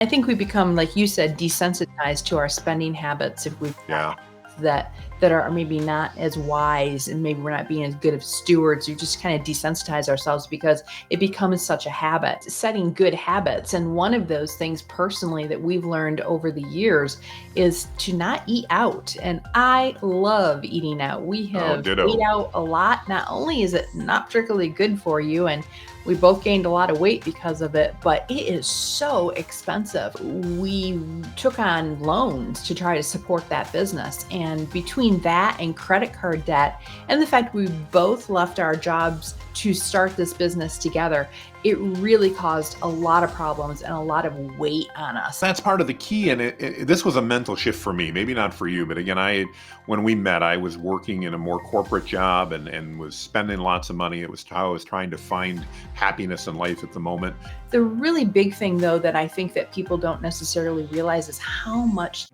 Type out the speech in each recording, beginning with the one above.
I think we become, like you said, desensitized to our spending habits if we've got Yeah. that are maybe not as wise, and maybe we're not being as good of stewards. You just kind of desensitize ourselves because it becomes such a habit. Setting good habits, and one of those things personally that we've learned over the years is to not eat out. And I love eating out. We Oh, have ate ditto. out a lot. Not only is it not particularly good for you, and we both gained a lot of weight because of it, but it is so expensive. We took on loans to try to support that business. And between that and credit card debt, and the fact we both left our jobs to start this business together, it really caused a lot of problems and a lot of weight on us. That's part of the key. And this was a mental shift for me, maybe not for you. But again, when we met, I was working in a more corporate job and was spending lots of money. It was how I was trying to find happiness in life at the moment. The really big thing, though, that I think that people don't necessarily realize is how much.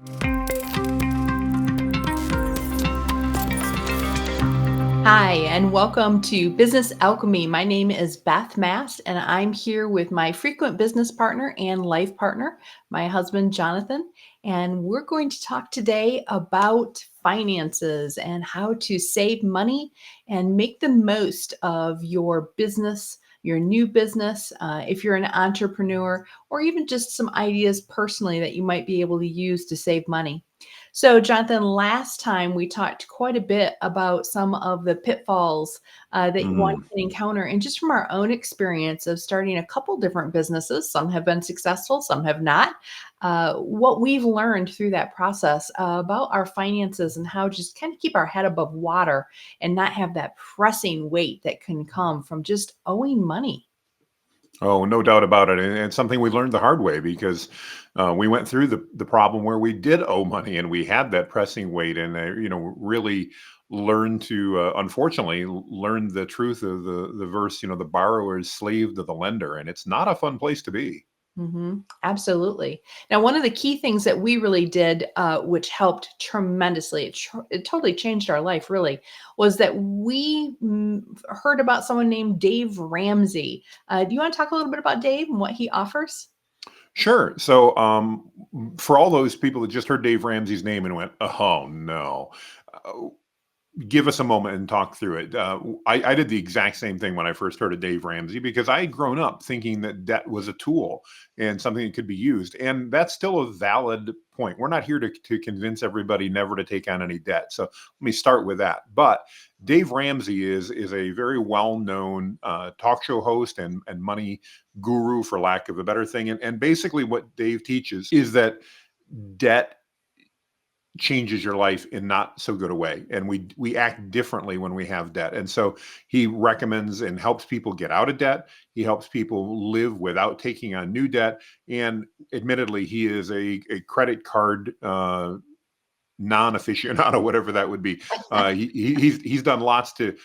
Hi, and welcome to Business Alchemy. My name is Beth Mast, and I'm here with my frequent business partner and life partner, my husband, Jonathan. And we're going to talk today about finances and how to save money and make the most of your business, your new business, if you're an entrepreneur, or even just some ideas personally that you might be able to use to save money. So, Jonathan, last time we talked quite a bit about some of the pitfalls that one Mm. can encounter. And just from our own experience of starting a couple different businesses, some have been successful, some have not, what we've learned through that process about our finances and how to just kind of keep our head above water and not have that pressing weight that can come from just owing money. Oh, no doubt about it. And it's something we learned the hard way because we went through the problem where we did owe money and we had that pressing weight and, really learned to, unfortunately, learn the truth of the verse, the borrower is slave to the lender. And it's not a fun place to be. Absolutely. Now, one of the key things that we really did, which helped tremendously, it totally changed our life, really, was that we heard about someone named Dave Ramsey. Do you want to talk a little bit about Dave and what he offers? Sure. So, for all those people that just heard Dave Ramsey's name and went, "Oh no," uh, give us a moment and talk through it. I did the exact same thing when I first heard of Dave Ramsey because I had grown up thinking that debt was a tool and something that could be used. And that's still a valid point. We're not here to convince everybody never to take on any debt. So let me start with that. But Dave Ramsey is a very well-known talk show host and money guru, for lack of a better thing. And basically what Dave teaches is that debt changes your life in not so good a way, and we act differently when we have debt. And so he recommends and helps people get out of debt. He helps people live without taking on new debt. And admittedly, he is a credit card non-aficionado, whatever that would be. He's done lots to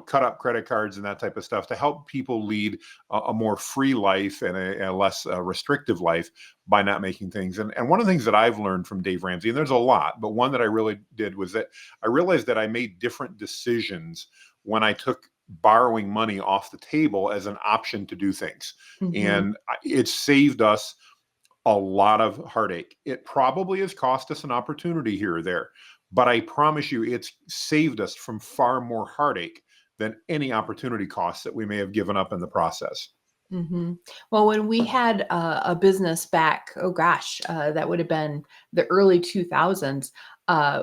cut up credit cards and that type of stuff to help people lead a more free life and a less restrictive life by not making things. And one of the things that I've learned from Dave Ramsey, and there's a lot, but one that I really did was that I realized that I made different decisions when I took borrowing money off the table as an option to do things. Mhm. And it saved us a lot of heartache. It probably has cost us an opportunity here or there, but I promise you it's saved us from far more heartache than any opportunity costs that we may have given up in the process. Well, when we had a business back, oh gosh, that would have been the early 2000s,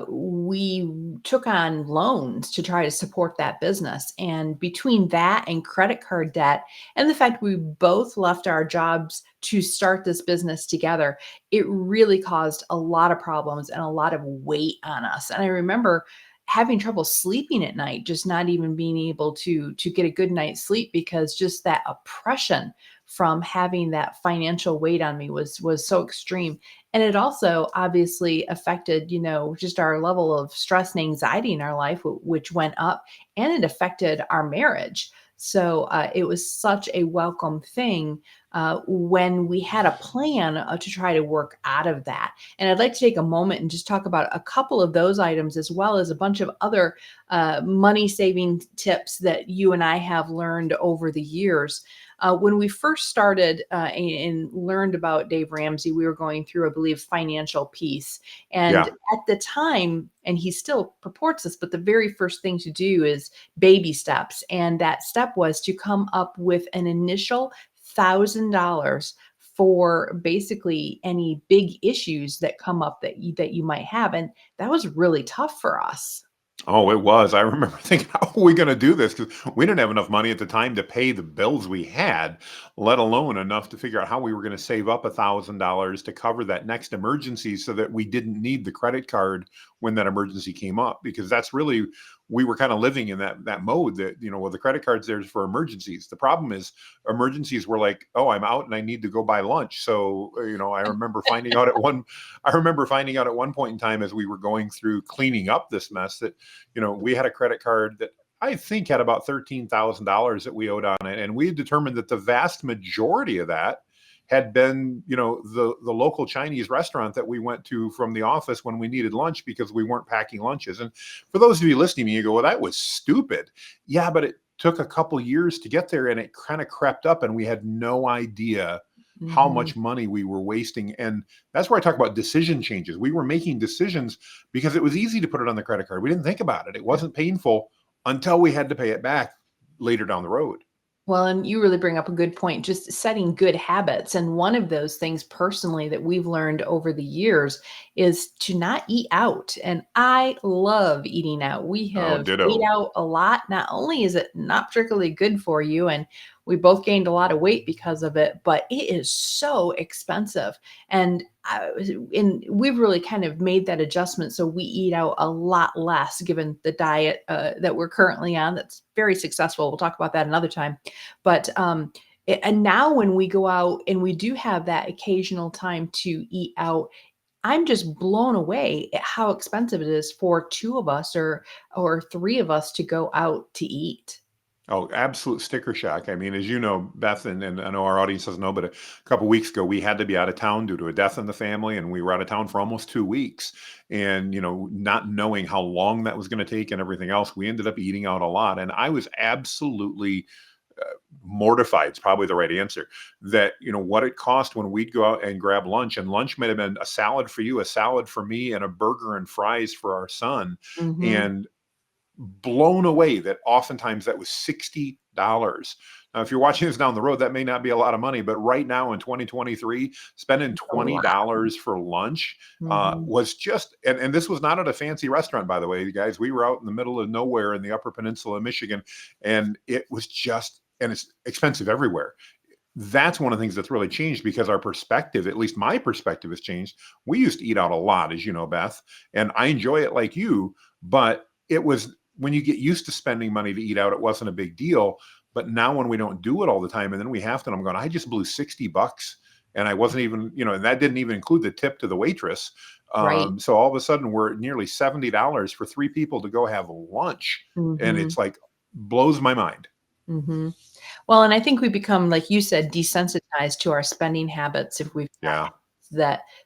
we took on loans to try to support that business. And between that and credit card debt, and the fact we both left our jobs to start this business together, it really caused a lot of problems and a lot of weight on us. And I remember having trouble sleeping at night, just not even being able to get a good night's sleep because just that oppression from having that financial weight on me was so extreme. And it also obviously affected, just our level of stress and anxiety in our life, which went up, and it affected our marriage. So it was such a welcome thing when we had a plan to try to work out of that. And I'd like to take a moment and just talk about a couple of those items, as well as a bunch of other money saving tips that you and I have learned over the years. When we first started and learned about Dave Ramsey, we were going through, I believe, Financial Peace. And Yeah. at the time, and he still purports this, but the very first thing to do is baby steps. And that step was to come up with an initial $1,000 for basically any big issues that come up that you might have. And that was really tough for us. Oh, it was. I remember thinking, how are we going to do this? Because we didn't have enough money at the time to pay the bills we had, let alone enough to figure out how we were going to save up $1,000 to cover that next emergency so that we didn't need the credit card when that emergency came up. Because that's really, we were kind of living in that mode that, well, the credit card's there for emergencies. The problem is emergencies were like, oh, I'm out and I need to go buy lunch. So, I remember finding out at one point in time as we were going through cleaning up this mess that, we had a credit card that I think had about $13,000 that we owed on it. And we had determined that the vast majority of that had been, the local Chinese restaurant that we went to from the office when we needed lunch because we weren't packing lunches. And for those of you listening to me, you go, well, that was stupid. Yeah, but it took a couple years to get there and it kind of crept up and we had no idea how Mhm. much money we were wasting. And that's where I talk about decision changes. We were making decisions because it was easy to put it on the credit card. We didn't think about it. It wasn't painful until we had to pay it back later down the road. Well, and you really bring up a good point, just setting good habits. And one of those things personally that we've learned over the years is to not eat out. And I love eating out. We Oh, have ate ditto. out a lot. Not only is it not particularly good for you, and we both gained a lot of weight because of it, but it is so expensive. And we've really kind of made that adjustment. So we eat out a lot less given the diet that we're currently on. That's very successful. We'll talk about that another time. But and now when we go out and we do have that occasional time to eat out, I'm just blown away at how expensive it is for two of us or three of us to go out to eat. Oh, absolute sticker shock. I mean, as you know, Beth, and I know our audience doesn't know, but a couple weeks ago, we had to be out of town due to a death in the family, and we were out of town for almost 2 weeks. And, not knowing how long that was going to take and everything else, we ended up eating out a lot. And I was absolutely mortified, it's probably the right answer, that, what it cost when we'd go out and grab lunch. And lunch might have been a salad for you, a salad for me, and a burger and fries for our son. Mhm. And blown away that oftentimes that was $60. Now, if you're watching this down the road, that may not be a lot of money, but right now in 2023, spending A lot. $20 for lunch Mhm. was just, and this was not at a fancy restaurant, by the way, you guys. We were out in the middle of nowhere in the Upper Peninsula of Michigan, and it was just, and it's expensive everywhere. That's one of the things that's really changed because our perspective, at least my perspective, has changed. We used to eat out a lot, as you know, Beth, and I enjoy it like you, but it was when you get used to spending money to eat out, it wasn't a big deal. But now when we don't do it all the time and then we have to, and I'm going, I just blew $60 and I wasn't even, and that didn't even include the tip to the waitress. Right. So all of a sudden we're at nearly $70 for three people to go have lunch. And Mhm. it's like, blows my mind. Mhm. Well, and I think we become, like you said, desensitized to our spending habits if we've got Yeah. habits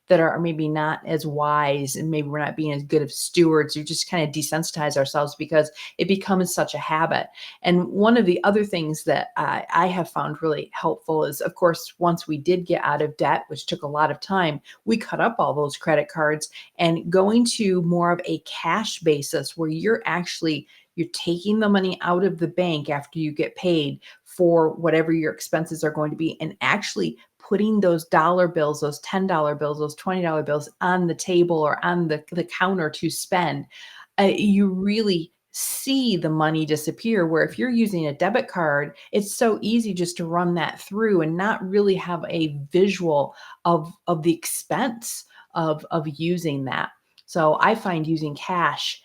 that are maybe not as wise and maybe we're not being as good of stewards. You just kind of desensitize ourselves because it becomes such a habit. And one of the other things that I have found really helpful is, of course, once we did get out of debt, which took a lot of time, we cut up all those credit cards and going to more of a cash basis where you're taking the money out of the bank after you get paid for whatever your expenses are going to be and actually putting those dollar bills, those $10 bills, those $20 bills on the table or on the counter to spend, you really see the money disappear. Where if you're using a debit card, it's so easy just to run that through and not really have a visual of the expense of using that. So I find using cash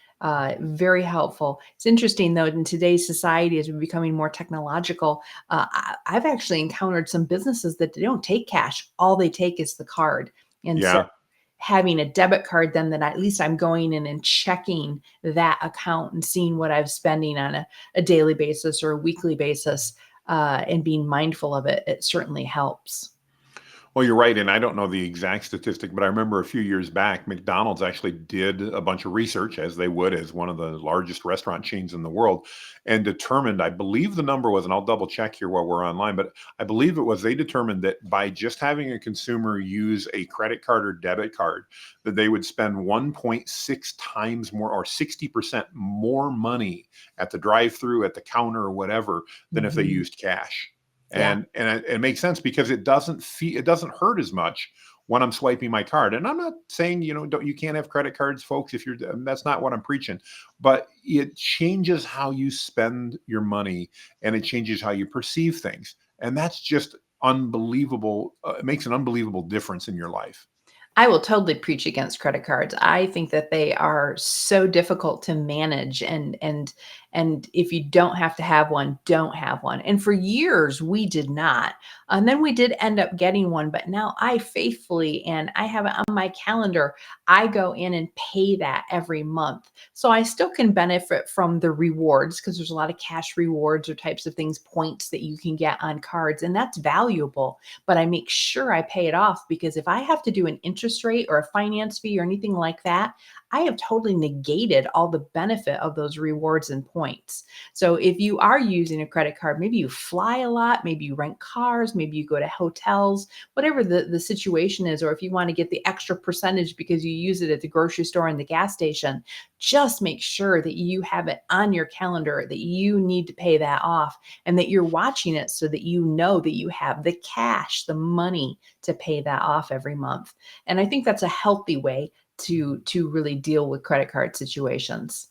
very helpful. It's interesting though, in today's society, as we're becoming more technological, I've actually encountered some businesses that they don't take cash. All they take is the card. And so Yeah. having a debit card, then that at least I'm going in and checking that account and seeing what I'm spending on a daily basis or a weekly basis and being mindful of it, it certainly helps. Well, you're right, and I don't know the exact statistic, but I remember a few years back, McDonald's actually did a bunch of research, as they would, as one of the largest restaurant chains in the world, and determined, I believe the number was, and I'll double check here while we're online, but I believe it was they determined that by just having a consumer use a credit card or debit card, that they would spend 1.6 times more or 60% more money at the drive-through, at the counter, or whatever, than if they Mhm. used cash. Yeah. And it makes sense because it doesn't hurt as much when I'm swiping my card. And I'm not saying, you can't have credit cards, folks, if you're, that's not what I'm preaching, but it changes how you spend your money and it changes how you perceive things. And that's just unbelievable. It makes an unbelievable difference in your life. I will totally preach against credit cards. I think that they are so difficult to manage, and if you don't have to have one, don't have one. And for years we did not. And then we did end up getting one, but now I faithfully, and I have it on my calendar, I go in and pay that every month. So I still can benefit from the rewards because there's a lot of cash rewards or types of things, points that you can get on cards, and that's valuable, but I make sure I pay it off because if I have to do an interest rate or a finance fee or anything like that, I have totally negated all the benefit of those rewards and points. So if you are using a credit card, maybe you fly a lot, maybe you rent cars, maybe you go to hotels, whatever the situation is, or if you want to get the extra percentage because you use it at the grocery store and the gas station, just make sure that you have it on your calendar that you need to pay that off and that you're watching it so that you know that you have the cash, the money to pay that off every month. And I think that's a healthy way to really deal with credit card situations.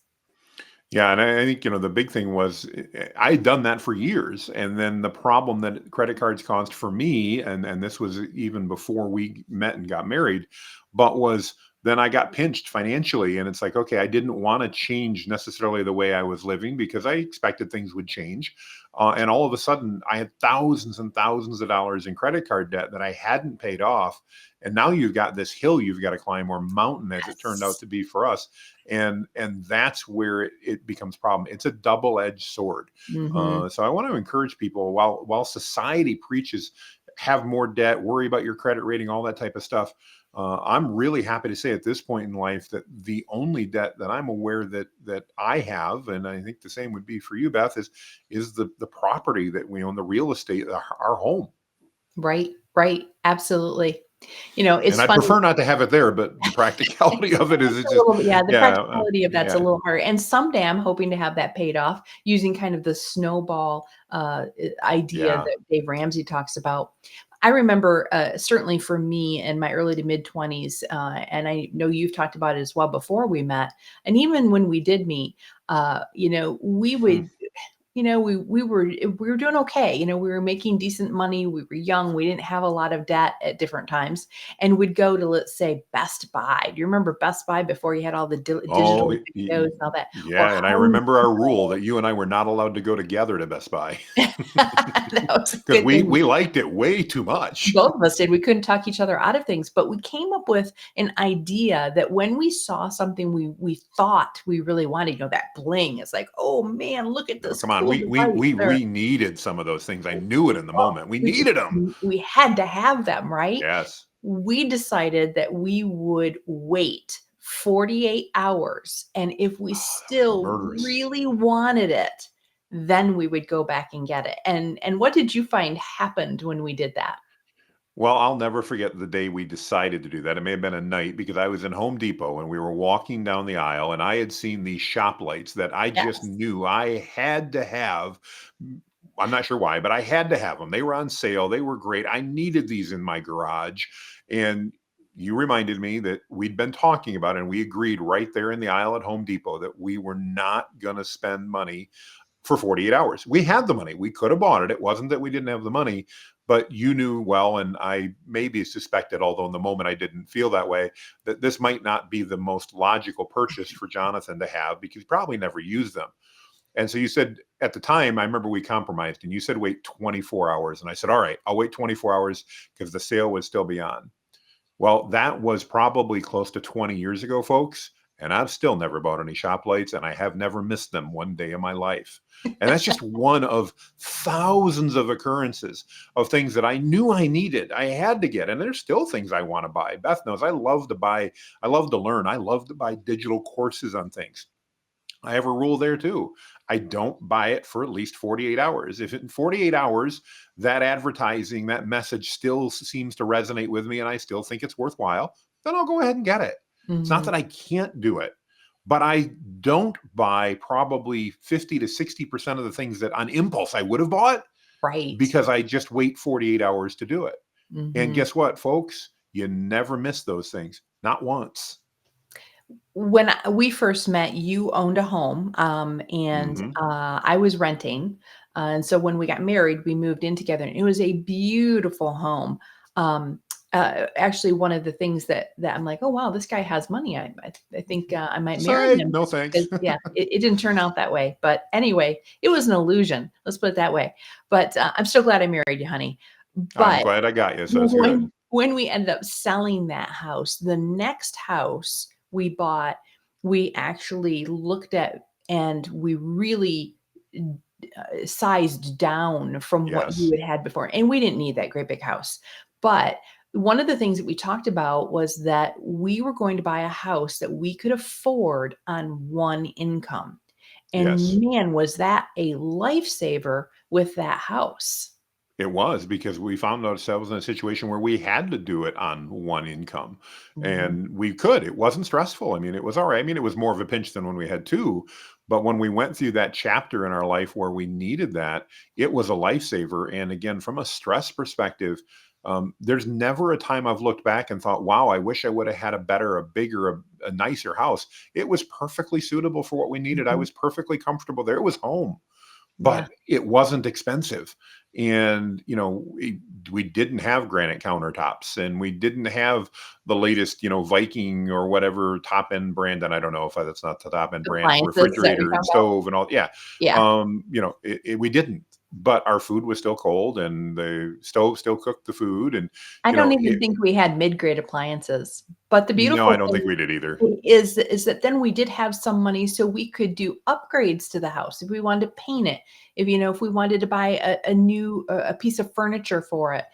Yeah, and I think, the big thing was I had done that for years, and then the problem that credit cards caused for me, and this was even before we met and got married, but was then I got pinched financially, and it's like, okay, I didn't want to change necessarily the way I was living because I expected things would change, and all of a sudden I had thousands and thousands of dollars in credit card debt that I hadn't paid off, and now you've got this hill you've got to climb or mountain as it turned out Yes. to be for us, and that's where it becomes a problem. It's a double-edged sword. Mhm. So I want to encourage people, while society preaches have more debt, worry about your credit rating, all that type of stuff. I'm really happy to say at this point in life that the only debt that I'm aware that I have, and I think the same would be for you, Beth, is the property that we own, the real estate, our home. Right, right, absolutely. And It's I funny. prefer not to have it there, but the practicality of it is It's it's a just, little bit, yeah, the yeah, practicality of that's a yeah, little hard, and someday I'm hoping to have that paid off using kind of the snowball, idea yeah. that Dave Ramsey talks about. I remember, certainly for me in my early to mid-20s, and I know you've talked about it as well before we met, and even when we did meet, we Hmm. would we were doing okay. We were making decent money. We were young. We didn't have a lot of debt at different times, and we'd go to, let's say, Best Buy. Do you remember Best Buy before you had all the Oh, digital videos and all that, or yeah, and I Home remember our rule Depot? that you and I were not allowed to go together to Best Buy That was a because good we thing. we liked it way too much. Both of us did. We couldn't talk each other out of things, but we came up with an idea that when we saw something we thought we really wanted, that bling, it's like, oh man, look at No, this come on, cool device. we needed some of those things. I knew it in the Well, moment. We we needed them. we had to have them, right? Yes, We decided that we would wait 48 hours, and if we that was still murderous. really wanted it, then we would go back and get it. And what did you find happened when we did that? Well, I'll never forget the day we decided to do that. It may have been a night because I was in Home Depot and we were walking down the aisle and I had seen these shop lights that I just Yes. knew I had to have. M- I'm not sure why, but I had to have them. They were on sale. They were great. I needed these in my garage. And you reminded me that we'd been talking about it and we agreed right there in the aisle at Home Depot that we were not going to spend money for 48 hours. We had the money. We could have bought it. It wasn't that we didn't have the money, but you knew well, and I maybe suspected, although in the moment I didn't feel that way, that this might not be the most logical purchase for Jonathan to have because he probably never used them. And so you said at the time, I remember we compromised and you said, wait 24 hours. And I said, all right, I'll wait 24 hours because the sale would still be on. Well, that was probably close to 20 years ago, folks. and I've still never bought any shop lights, and I have never missed them one day in my life. And that's just one of thousands of occurrences of things that I knew I needed, I had to get. And there's still things I want to buy. Beth knows I love to buy, I love to learn, I love to buy digital courses on things. I have a rule there too. I don't buy it for at least 48 hours. If in 48 hours, that advertising, that message still seems to resonate with me and I still think it's worthwhile, then I'll go ahead and get it. It's not Mhm. that I can't do it, but I don't buy probably 50 to 60% of the things that on impulse I would have bought Right. because I just wait 48 hours to do it. And Mhm. guess what, folks? You never miss those things. Not once. When we first met, you owned a home, and Hmm. I was renting. And so when we got married, we moved in together, and it was a beautiful home. Um, Actually, one of the things that I'm like, oh wow, this guy has money. I think I might marry Psych, him. no thanks. 'Cause, yeah, it didn't turn out that way. But anyway, it was an illusion. Let's put it that way. But I'm so glad I married you, honey. I'm But glad I got you, so it's good. when we ended up selling that house, the next house we bought, we actually looked at and we really sized down from what you Yes, had before. And we didn't need that great big house. But one of the things that we talked about was that we were going to buy a house that we could afford on one income. yes. And man, was that a lifesaver with that house. It was because we found ourselves in a situation where we had to do it on one income, Mhm. and we could. It wasn't stressful. I mean, it was all right. I mean, it was more of a pinch than when we had two, but when we went through that chapter in our life where we needed that, it was a lifesaver. And again, from a stress perspective, there's never a time I've looked back and thought, "Wow, I wish I would have had a better, a bigger, a nicer house." It was perfectly suitable for what we needed. I Mhm. was perfectly comfortable there. It was home, Yeah. but it wasn't expensive. And, we didn't have granite countertops and we didn't have the latest, Viking or whatever top end brand. And I don't know if that's not the top end brand, Appliances, is that what you're refrigerator and talking about? stove and all. Yeah. Yeah. We didn't, but our food was still cold and the stove still cooked the food. And, I don't even it, think we had mid-grade appliances, but the no, I beautiful don't think thing we did either. is that then we did have some money so we could do upgrades to the house if we wanted to paint it, if we wanted to buy a new a piece of furniture for it,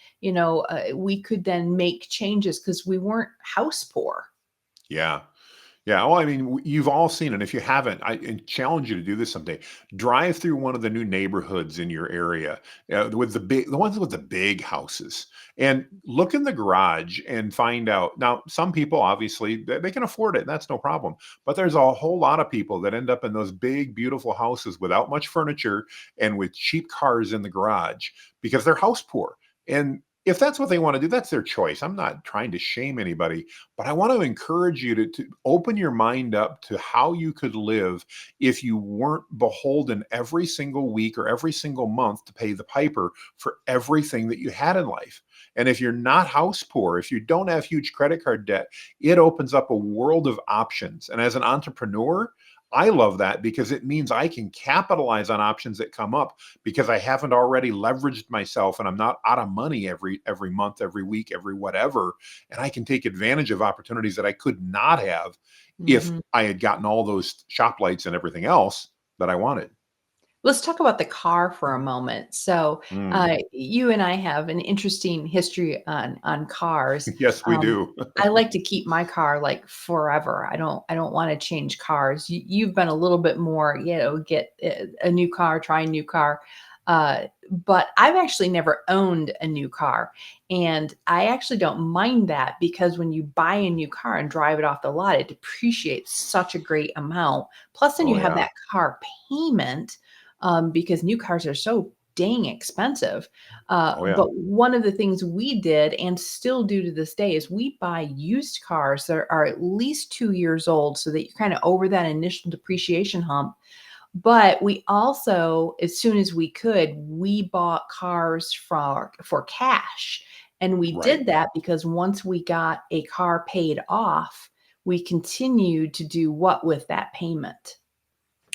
we could then make changes because we weren't house poor. Yeah. Yeah, well, I mean, you've all seen it. If you haven't, I challenge you to do this someday. Drive through one of the new neighborhoods in your area with the ones with the big houses, and look in the garage and find out. Now, some people obviously they can afford it, and that's no problem. But there's a whole lot of people that end up in those big, beautiful houses without much furniture and with cheap cars in the garage because they're house poor. And if that's what they want to do, that's their choice. I'm not trying to shame anybody, but I want to encourage you to open your mind up to how you could live if you weren't beholden every single week or every single month to pay the piper for everything that you had in life. And if you're not house poor, if you don't have huge credit card debt, it opens up a world of options. And as an entrepreneur, I love that because it means I can capitalize on options that come up because I haven't already leveraged myself and I'm not out of money every month, every week, every whatever, and I can take advantage of opportunities that I could not have if Mhm. I had gotten all those shop lights and everything else that I wanted. Let's talk about the car for a moment. So, Mm. you and I have an interesting history on cars. Yes, we Um, do. I like to keep my car like forever. I don't want to change cars. You've been a little bit more, get a new car, try a new car. But I've actually never owned a new car, and I actually don't mind that because when you buy a new car and drive it off the lot, it depreciates such a great amount. Plus, then you Oh have yeah. that car payment because new cars are so dang expensive. Oh yeah. But one of the things we did and still do to this day is we buy used cars that are at least 2 years old so that you're kind of over that initial depreciation hump. But we also, as soon as we could, we bought cars for cash. And we Right. did that because once we got a car paid off, we continued to do what with that payment?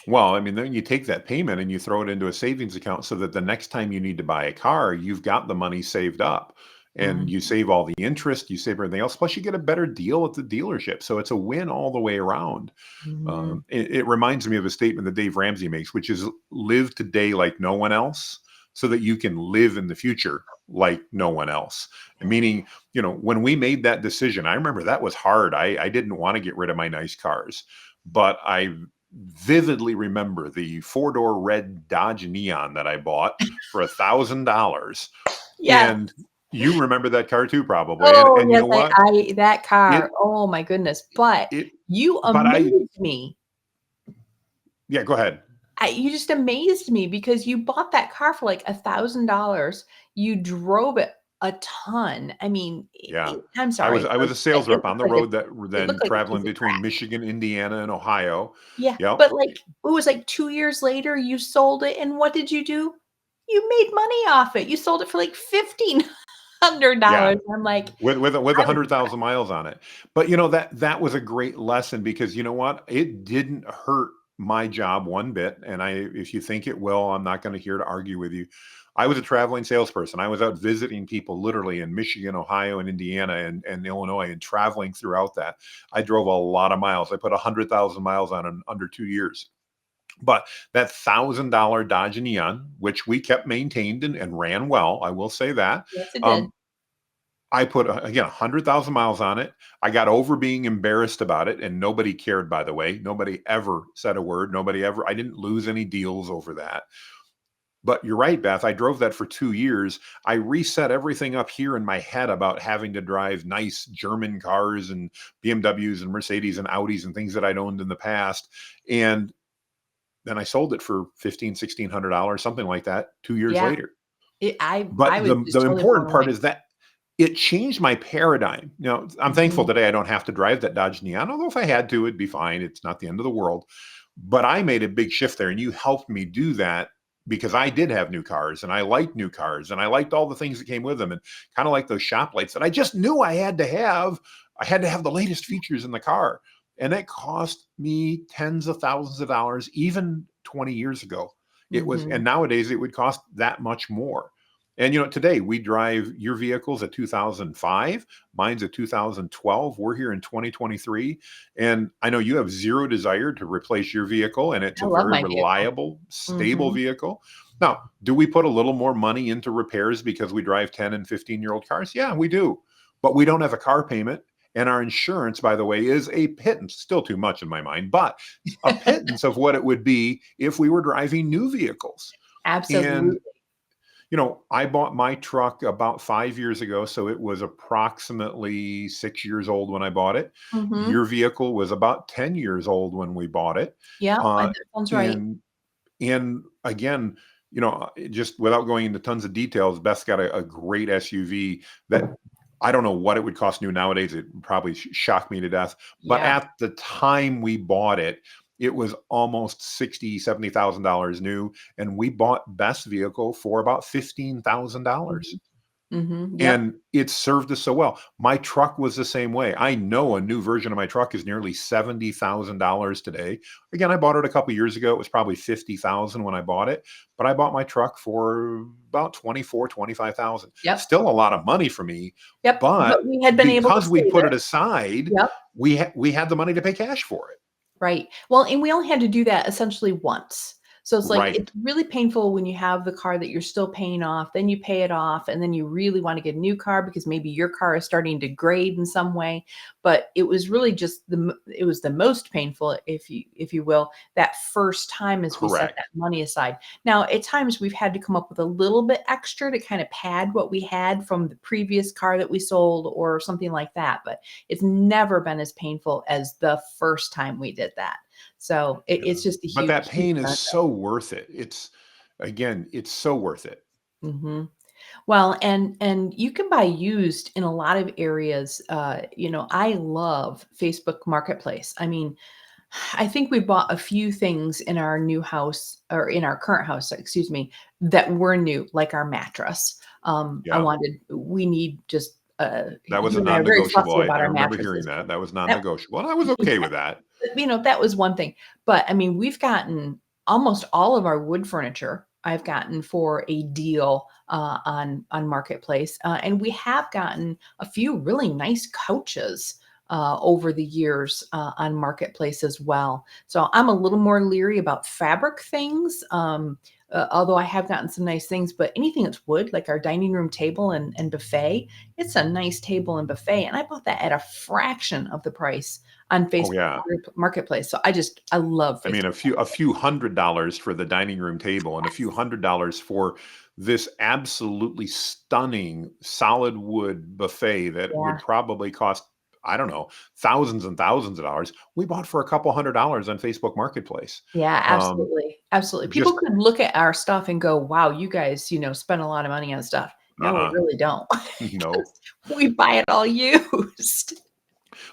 Well, I mean, then you take that payment and you throw it into a savings account so that the next time you need to buy a car, you've got the money saved up. and you save all the interest, you save everything else. Plus, you get a better deal at the dealership. So it's a win all the way around. Mhm. It reminds me of a statement that Dave Ramsey makes, which is live today like no one else so that you can live in the future like no one else. Meaning, when we made that decision, I remember that was hard. I didn't want to get rid of my nice cars, but I vividly remember the four-door red Dodge Neon that I bought for $1,000. Yes. And you remember that car too, probably. And Oh, and you yes, know what? that car, It oh my goodness, but it you but I amazed me. yeah, go ahead. You just amazed me because you bought that car for like $1,000. You drove it a ton. I mean, Yeah. I'm I was sorry, I was like, a sales it rep on looked the like a road that it then looked like a piece traveling of between crap. Michigan, Indiana, and Ohio. Yeah, Yep. but like, it was like 2 years later, you sold it, and what did you do? You made money off it. You sold it for like Yeah. $1,500. I'm like, With I was 100,000 miles on it. But that was a great lesson because you know what? It didn't hurt my job one bit. And if you think it will, I'm not going to here to argue with you. I was a traveling salesperson. I was out visiting people literally in Michigan, Ohio, and Indiana and Illinois and traveling throughout that. I drove a lot of miles. I put 100,000 miles on in under 2 years. But that $1,000 Dodge Neon, which we kept maintained and ran well, I will say that. yes, it did. Um, I put, again, 100,000 miles on it. I got over being embarrassed about it, and nobody cared, by the way. Nobody ever said a word. I didn't lose any deals over that. But you're right, Beth. I drove that for 2 years. I reset everything up here in my head about having to drive nice German cars and BMWs and Mercedes and Audis and things that I'd owned in the past. And then I sold it for $1,500, $1,600, something like that, 2 years Yeah, later. I But was the just totally blown important away. part is that it changed my paradigm. I'm thankful Mhm. today I don't have to drive that Dodge Neon, although if I had to, it'd be fine. It's not the end of the world. But I made a big shift there, and you helped me do that because I did have new cars, and I liked new cars, and I liked all the things that came with them, and kind of like those shop lights that I just knew I had to have. I had to have the latest features in the car, and it cost me tens of thousands of dollars, even 20 years ago. And Mhm. nowadays it would cost that much more. And today we drive your vehicle's a 2005, mine's a 2012. We're here in 2023, and I know you have zero desire to replace your vehicle, and it's I a love very my vehicle. reliable, stable Mhm. vehicle. Now, do we put a little more money into repairs because we drive 10 and 15-year-old cars? Yeah, we do. But we don't have a car payment, and our insurance, by the way, is a pittance. Still too much in my mind, but a pittance of what it would be if we were driving new vehicles. And Absolutely. I bought my truck about 5 years ago, so it was approximately 6 years old when I bought it. Mhm. Your vehicle was about 10 years old when we bought it. Yeah, Uh, that sounds right. and and again, just without going into tons of details, Beth's got a great SUV that I don't know what it would cost new nowadays. It would probably shock me to death. But Yeah. at the time we bought it, it was almost $70,000 new, and we bought Beth's vehicle for about $15,000. Mhm. Mhm. Yep. And it served us so well. My truck was the same way. I know a new version of my truck is nearly $70,000 today. Again, I bought it a couple years ago. It was probably 50,000 when I bought it, but I bought my truck for about 24, 25,000. Yep. Still a lot of money for me, Yep. but But we had been able to because we save put it. it aside, Yep. we had the money to pay cash for it. Right. Well, and we only had to do that essentially once. So it's like Right. it's really painful when you have the car that you're still paying off, then you pay it off, and then you really want to get a new car because maybe your car is starting to degrade in some way. But it was really just it was the most painful, if you will, that first time as we set that Correct. money aside. Now, at times we've had to come up with a little bit extra to kind of pad what we had from the previous car that we sold or something like that. But it's never been as painful as the first time we did that. So Yeah. it's just a But that huge, huge pain is benefit. so worth it. It's so worth it. Mhm. Well, and you can buy used in a lot of areas. I love Facebook Marketplace. I mean, I think we bought a few things in our new house or in our current house, excuse me, that were new, like our mattress. Yeah. We need just That was you a and I are very non-negotiable. fussy I about our remember hearing mattresses. that. That was That, non-negotiable, and I was okay with that. that was one thing. But I mean, we've gotten almost all of our wood furniture. I've gotten for a deal on Marketplace, and we have gotten a few really nice couches over the years on Marketplace as well. So I'm a little more leery about fabric things. Although I have gotten some nice things, but anything that's wood, like our dining room table and buffet, it's a nice table and buffet. And I bought that at a fraction of the price on Oh Facebook yeah. Marketplace. So I love I mean, Facebook. a few $100s for the dining room table and a few $100s for this absolutely stunning solid wood buffet that would Yeah. probably cost, I don't know, thousands and thousands of dollars. We bought for a couple $100 on Facebook Marketplace. Yeah, Um, absolutely. Absolutely. People just could look at our stuff and go, wow, you guys, spend a lot of money on stuff. No, we uh-uh. really don't. No. 'Cause we buy it all used.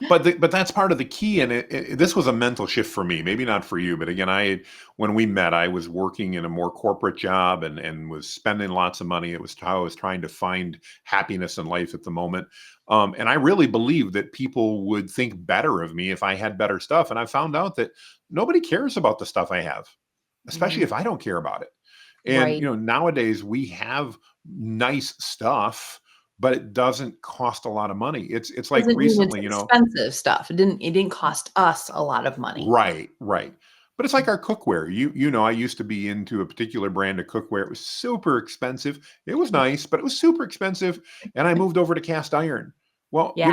But that's part of the key, and this was a mental shift for me. Maybe not for you, but again, when we met, I was working in a more corporate job and was spending lots of money. It was how I was trying to find happiness in life at the moment, and I really believed that people would think better of me if I had better stuff. And I found out that nobody cares about the stuff I have, especially Mm, if I don't care about it. And right. nowadays we have nice stuff, but it doesn't cost a lot of money. It's like Doesn't mean it's recently, expensive stuff. It didn't cost us a lot of money. right, right. But it's like our cookware. I used to be into a particular brand of cookware. It was super expensive. It was nice, but it was super expensive. And I moved over to cast iron. Well, Yeah.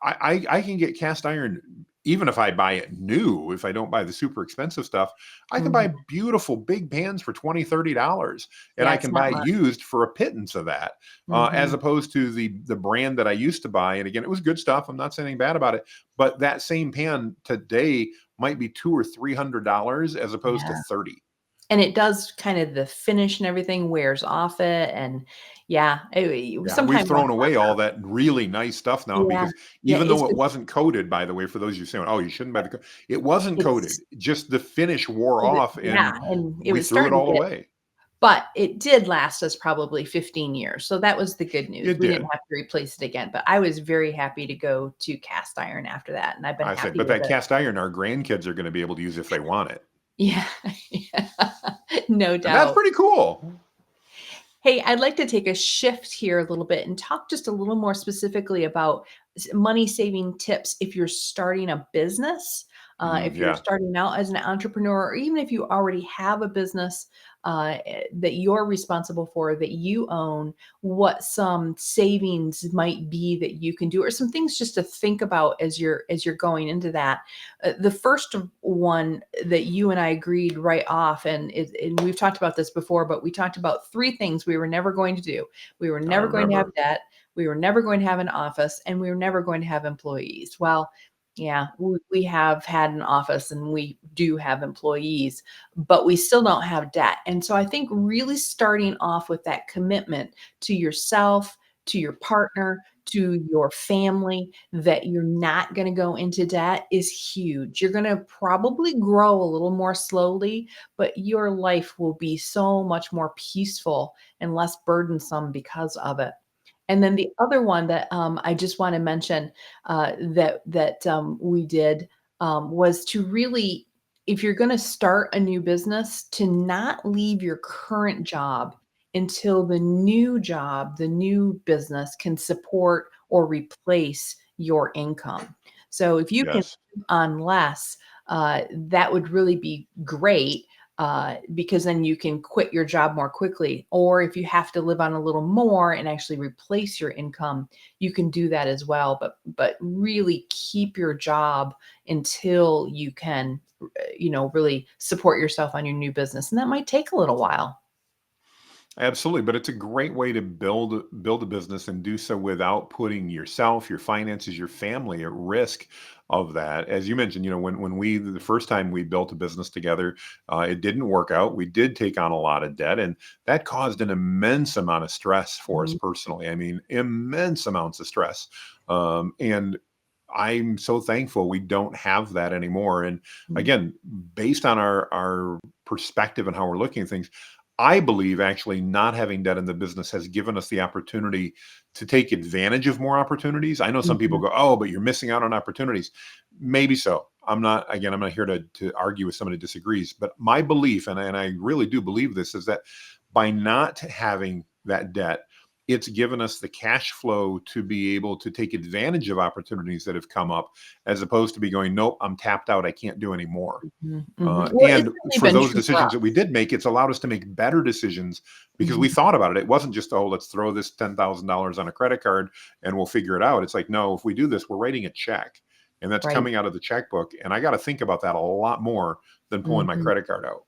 I can get cast iron even if I buy it new, if I don't buy the super expensive stuff. I can buy Mhm. beautiful big pans for 20, $30, and Yeah, I it's can not buy it much. used for a pittance of that. As Mhm. opposed to the brand that I used to buy. And again, it was good stuff. I'm not saying anything bad about it, but that same pan today might be $200 or $300 as opposed to Yeah. 30. And it does kind of the finish and everything wears off it, and yeah, Yeah, we've sometimes I'll thrown away all that really nice stuff now yeah. because Yeah, even it's though it just wasn't coated, by the way, for those of you saying, "Oh, you shouldn't buy it wasn't coated. it's Just the finish wore it off, yeah, and and it we was threw it starting all to get away." but it did last us probably 15 years, so that was the good news. It We didn't did. have to replace it again, but I was very happy to go to cast iron after that, and I've been I said, happy but with that it. cast iron, our grandkids are going to be able to use if they want it, Yeah, yeah, no and that's doubt. pretty cool. Hey, I'd like to take a shift here a little bit and talk just a little more specifically about money saving tips if you're starting a business, if you're Yeah. starting out as an entrepreneur, or even if you already have a business that you're responsible for, that you own, what some savings might be that you can do, or some things just to think about as you're going into that. The first one that you and I agreed right off, and we've talked about this before, but we talked about three things we were never going to do. We were I never going to have remember. debt. We were never going to have an office, and we were never going to have employees. Well, yeah, we have had an office and we do have employees, but we still don't have debt. And so I think really starting off with that commitment to yourself, to your partner, to your family, that you're not going to go into debt is huge. You're going to probably grow a little more slowly, but your life will be so much more peaceful and less burdensome because of it. And then the other one that I just want to mention that we did was to really, if you're going to start a new business, to not leave your current job until the new job, the new business can support or replace your income. So if you can Yes. live on less, that would really be great because then you can quit your job more quickly. Or if you have to live on a little more and actually replace your income, you can do that as well. But really keep your job until you can, really support yourself on your new business, and that might take a little while. Absolutely, but it's a great way to build a business and do so without putting yourself, your finances, your family at risk of that. As you mentioned, when we the first time we built a business together, it didn't work out. We did take on a lot of debt, and that caused an immense amount of stress for us Mhm, personally. I mean, immense amounts of stress. And I'm so thankful we don't have that anymore. And mhm. again, based on our perspective and how we're looking at things, I believe actually not having debt in the business has given us the opportunity to take advantage of more opportunities. I know some people Mhm. go, "Oh, but you're missing out on opportunities." Maybe so. I'm not here to argue with somebody who disagrees, but my belief, and I really do believe this, is that by not having that debt, it's given us the cash flow to be able to take advantage of opportunities that have come up, as opposed to be going, "Nope, I'm tapped out. I can't do any more." Mhm, mhm. Well, it's And certainly for been those true for decisions that we us. did make, it's allowed us to make better decisions because we Mhm. thought about it. It wasn't just, oh, let's throw this $10,000 on a credit card and we'll figure it out. It's like, no, if we do this, we're writing a check and that's Right. coming out of the checkbook. And I got to think about that a lot more than pulling my Mhm. credit card out.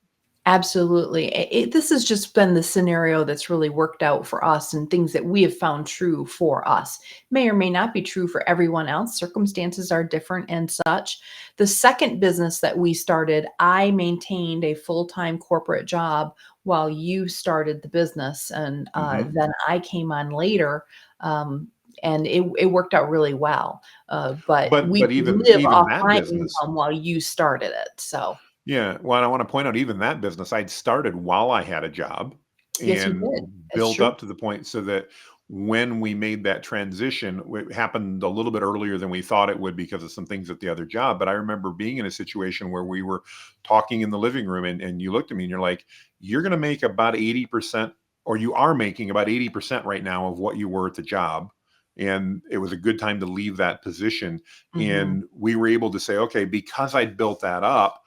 Absolutely. This has just been the scenario that's really worked out for us and things that we have found true for us. May or may not be true for everyone else. Circumstances are different and such. The second business that we started, I maintained a full time corporate job while you started the business. And Hmm. then I came on later. And it worked out really well. But we But could even live even off that my business, income while you started it. So, yeah. Well, I want to point out even that business I'd started while I had a job yes, you and did. It's built true. up to the point so that when we made that transition, it happened a little bit earlier than we thought it would because of some things at the other job. But I remember being in a situation where we were talking in the living room and you looked at me and you're like, you're going to make about 80%, or you are making about 80% right now of what you were at the job. And it was a good time to leave that position. Mhm. And we were able to say, okay, because I'd built that up,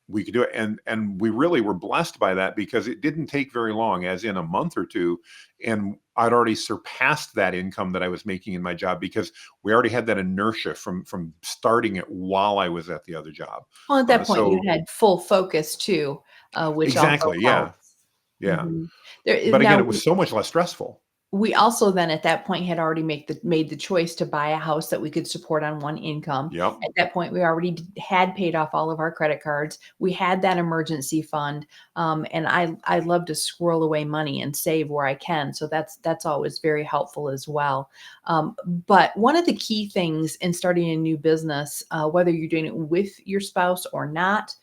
we could do it. And we really were blessed by that because it didn't take very long, as in a month or two, and I'd already surpassed that income that I was making in my job because we already had that inertia from starting it while I was at the other job. Well, at that point, you So had full focus too, which also exactly, yeah, helps. yeah. Mhm. There I But again, now it was so much less stressful. we also then at that point had already made the choice to buy a house that we could support on one income. Yep. At that point, we already had paid off all of our credit cards. We had that emergency fund, and I love to squirrel away money and save where I can. So that's always very helpful as well. But one of the key things in starting a new business, whether you're doing it with your spouse or not,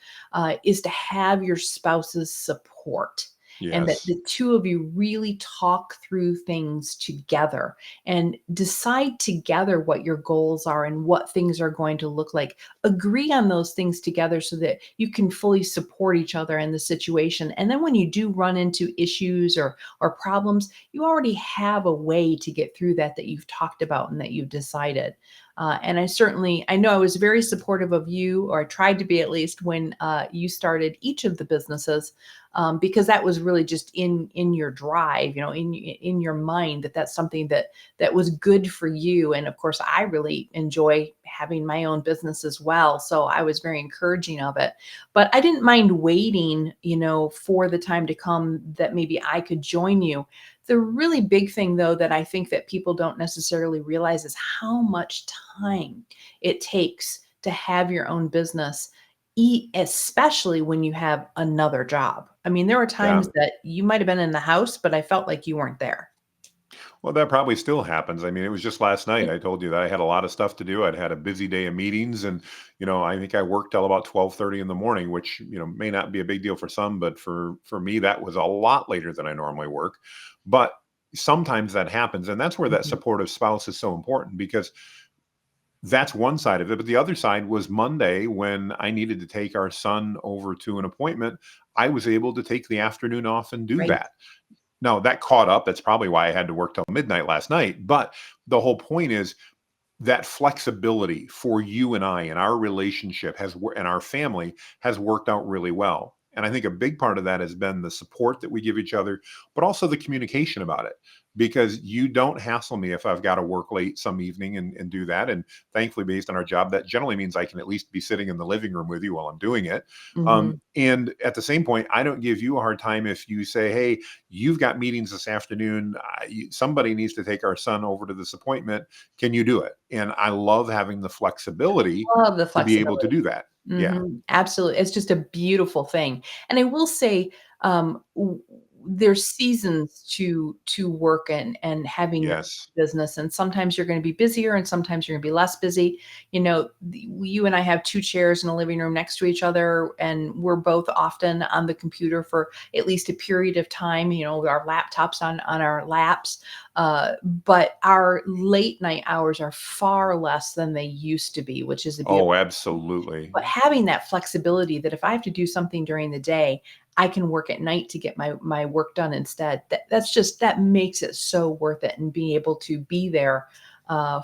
is to have your spouse's support and that Yes. the two of you really talk through things together and decide together what your goals are and what things are going to look like. Agree on those things together so that you can fully support each other in the situation. And then when you do run into issues or problems, you already have a way to get through that you've talked about and that you've decided. And I know I was very supportive of you, or I tried to be at least when you started each of the businesses, because that was really just in your drive, in your mind that that's something that was good for you. And of course, I really enjoy having my own business as well, so I was very encouraging of it. But I didn't mind waiting, for the time to come that maybe I could join you. The really big thing, though, that I think that people don't necessarily realize is how much time it takes to have your own business, especially when you have another job. I mean, there were Yeah. times that you might have been in the house, but I felt like you weren't there. Well, that probably still happens. I mean, it was just last night. It I told you that I had a lot of stuff to do. I'd had a busy day of meetings, and I think I worked till about 12:30 in the morning, which may not be a big deal for some, but for me, that was a lot later than I normally work. But sometimes that happens, and that's where that Mhm. supportive spouse is so important because that's one side of it. But the other side was Monday when I needed to take our son over to an appointment. I was able to take the afternoon off and do Right. that. No, that caught up. That's probably why I had to work till midnight last night. But the whole point is that flexibility for you and I and our relationship and our family has worked out really well. And I think a big part of that has been the support that we give each other, but also the communication about it. Because you don't hassle me if I've got to work late some evening and do that. And thankfully, based on our job, that generally means I can at least be sitting in the living room with you while I'm doing it. Mhm. And at the same point, I don't give you a hard time if you say, "Hey, you've got meetings this afternoon. Somebody needs to take our son over to this appointment. Can you do it?" And I love having the flexibility Love the to be able to flexibility. do that. Yeah. Mhm. Absolutely. It's just a beautiful thing. And I will say, um, w there's seasons to work and having your Yes. business, and sometimes you're going to be busier and sometimes you're going to be less busy. You and I have two chairs in a living room next to each other, and we're both often on the computer for at least a period of time, our laptops on our laps. But our late night hours are far less than they used to be, which is a beautiful. Oh, absolutely. But having that flexibility that if I have to do something during the day, I can work at night to get my work done instead. That makes it so worth it, and being able to be there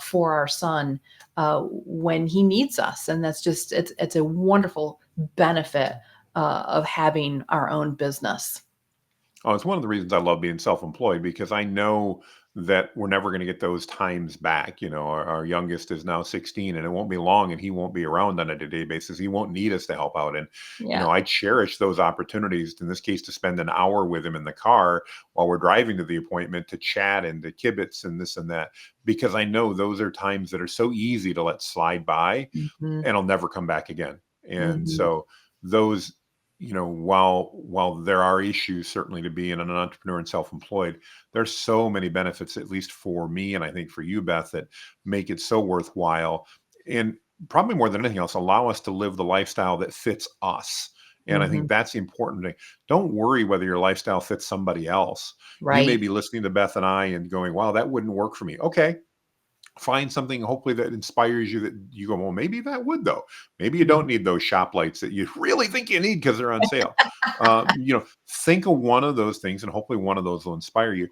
for our son when he needs us, and it's a wonderful benefit of having our own business. Oh, it's one of the reasons I love being self-employed because I know that we're never going to get those times back. Our youngest is now 16 and it won't be long and he won't be around on a day-to-day basis. He won't need us to help out. And, Yeah. I cherish those opportunities, in this case, to spend an hour with him in the car while we're driving to the appointment to chat and to kibitz and this and that, because I know those are times that are so easy to let slide by Mhm. and I'll never come back again. And Mhm. so those, while there are issues certainly to being an entrepreneur and self-employed, there's so many benefits, at least for me, and I think for you, Beth, that make it so worthwhile. And probably more than anything else, allow us to live the lifestyle that fits us. And I think Mhm. that's the important thing. Don't worry whether your lifestyle fits somebody else. You may Right. be listening to Beth and I and going, wow, that wouldn't work for me. Okay, find something hopefully that inspires you, that you go, well, maybe that would though. Maybe you Mhm. don't need those shop lights that you really think you need because they're on sale. Think of one of those things and hopefully one of those will inspire you.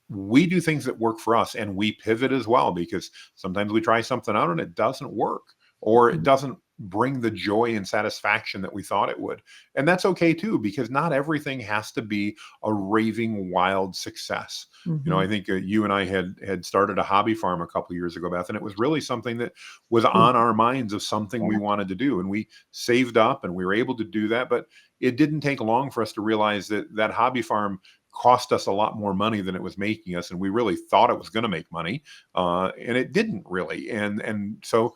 We do things that work for us and we pivot as well, because sometimes we try something out and it doesn't work, or it doesn't bring the joy and satisfaction that we thought it would. And that's okay too, because not everything has to be a raving wild success. I Mhm. think you and I had started a hobby farm a couple years ago, Beth, and it was really something that was Mhm. on our minds of something we Yeah. wanted to do, and we saved up and we were able to do that. But it didn't take long for us to realize that that hobby farm cost us a lot more money than it was making us, and we really thought it was going to make money, and it didn't really. And so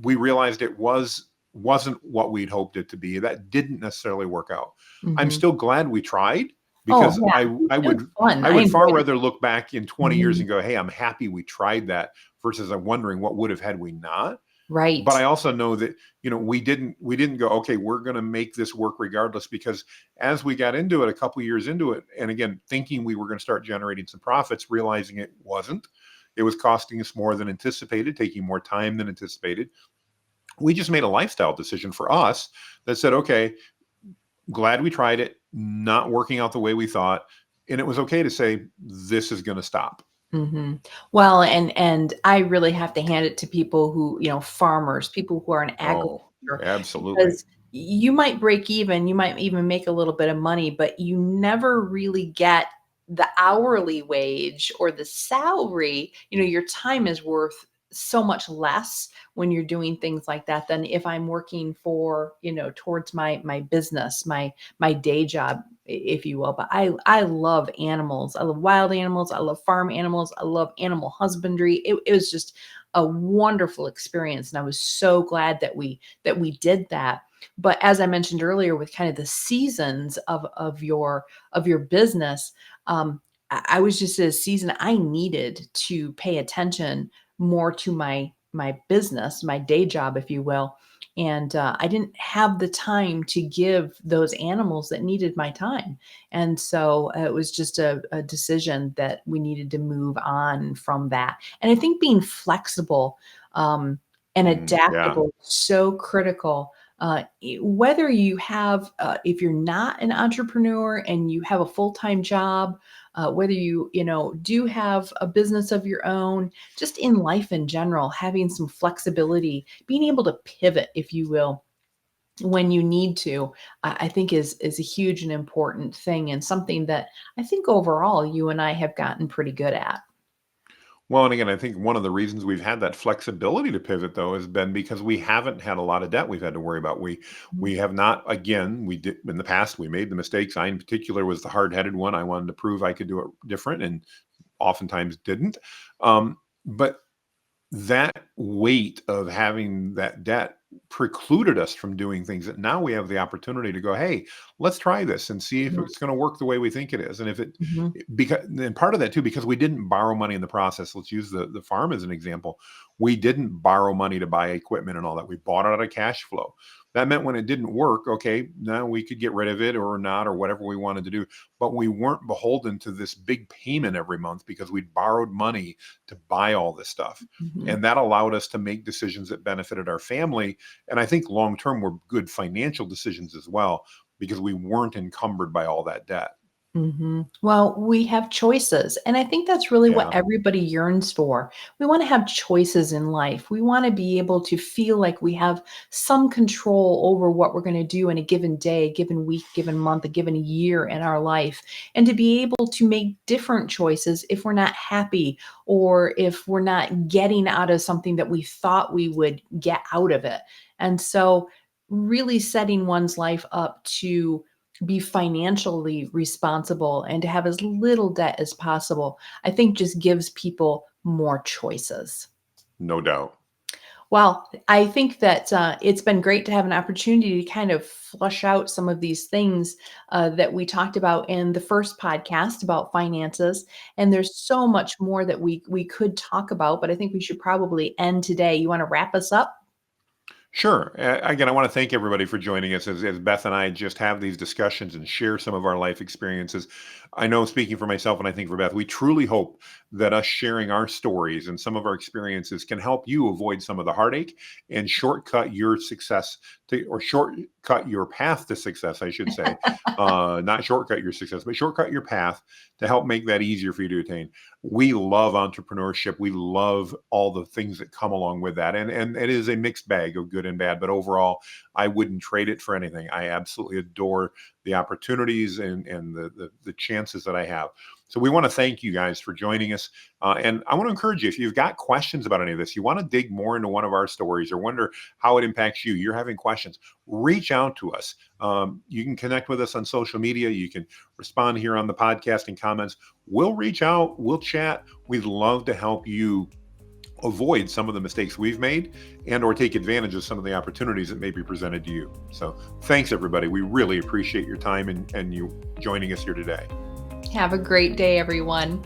we realized it wasn't what we'd hoped it to be. That didn't necessarily work out. I'm Mhm. still glad we tried, Oh, because yeah. I It was would fun. I I would far enjoyed it. rather look back in 20 years Mhm. and go, hey, I'm happy we tried that, versus I'm wondering what would have had we not. But Right. I also know that, we didn't go, okay, we're going to make this work regardless, because as we got into it, a couple years into it, and again, thinking we were going to start generating some profits, realizing it wasn't, it was costing us more than anticipated, taking more time than anticipated. We just made a lifestyle decision for us that said, okay, glad we tried it, not working out the way we thought. And it was okay to say, this is going to stop. Mhm. Well, and I really have to hand it to people who, farmers, people who are in Oh, agriculture, absolutely. because you might break even, you might even make a little bit of money, but you never really get the hourly wage or the salary. Your time is worth so much less when you're doing things like that than if I'm working for, towards my business, my day job, if you will. But I love animals. I love wild animals. I love farm animals. I love animal husbandry. It was just a wonderful experience, and I was so glad that we did that. But as I mentioned earlier, with kind of the seasons of your business, I was just at a season I needed to pay attention more to my business, my day job, if you will. And I didn't have the time to give those animals that needed my time. And so it was just a decision that we needed to move on from that. And I think being flexible and Yeah. adaptable is so critical. Whether you have, if you're not an entrepreneur and you have a full-time job, whether you do have a business of your own, just in life in general, having some flexibility, being able to pivot, if you will, when you need to, I think is a huge and important thing, and something that I think overall you and I have gotten pretty good at. Well, and again, I think one of the reasons we've had that flexibility to pivot, though, has been because we haven't had a lot of debt we've had to worry about. We have not. Again, we did in the past. We made the mistakes. I, in particular, was the hard-headed one. I wanted to prove I could do it different, and oftentimes didn't. But that weight of having that debt precluded us from doing things that now we have the opportunity to go, hey, let's try this and see if Mhm. it's going to work the way we think it is. And if it, Mhm. because then part of that too, because we didn't borrow money in the process. Let's use the farm as an example. We didn't borrow money to buy equipment and all that. We bought it out of cash flow. That meant when it didn't work, okay, now we could get rid of it or not, or whatever we wanted to do. But we weren't beholden to this big payment every month because we'd borrowed money to buy all this stuff. Mhm. And that allowed us to make decisions that benefited our family. And I think long term were good financial decisions as well, because we weren't encumbered by all that debt. Well, we have choices. And I think that's really what Yeah. everybody yearns for. We want to have choices in life. We want to be able to feel like we have some control over what we're going to do in a given day, given week, given month, a given year in our life. And to be able to make different choices if we're not happy or if we're not getting out of something that we thought we would get out of it. And so, really setting one's life up to be financially responsible and to have as little debt as possible, I think just gives people more choices. No doubt. Well, I think that it's been great to have an opportunity to kind of flush out some of these things that we talked about in the first podcast about finances. And there's so much more that we could talk about, but I think we should probably end today. You want to wrap us up? Sure. Again, I want to thank everybody for joining us as Beth and I just have these discussions and share some of our life experiences. I know, speaking for myself and I think for Beth, we truly hope that us sharing our stories and some of our experiences can help you avoid some of the heartache and shortcut your success or shortcut your path to success, I should say. Not shortcut your success, but shortcut your path to help make that easier for you to attain. We love entrepreneurship. We love all the things that come along with that. And it is a mixed bag of good and bad, but overall, I wouldn't trade it for anything. I absolutely adore the opportunities and the chances that I have. So we want to thank you guys for joining us. And I want to encourage you, if you've got questions about any of this, you want to dig more into one of our stories or wonder how it impacts you, you're having questions, reach out to us. You can connect with us on social media. You can respond here on the podcast and comments. We'll reach out. We'll chat. We'd love to help you avoid some of the mistakes we've made and or take advantage of some of the opportunities that may be presented to you. So thanks, everybody. We really appreciate your time and you joining us here today. Have a great day, everyone.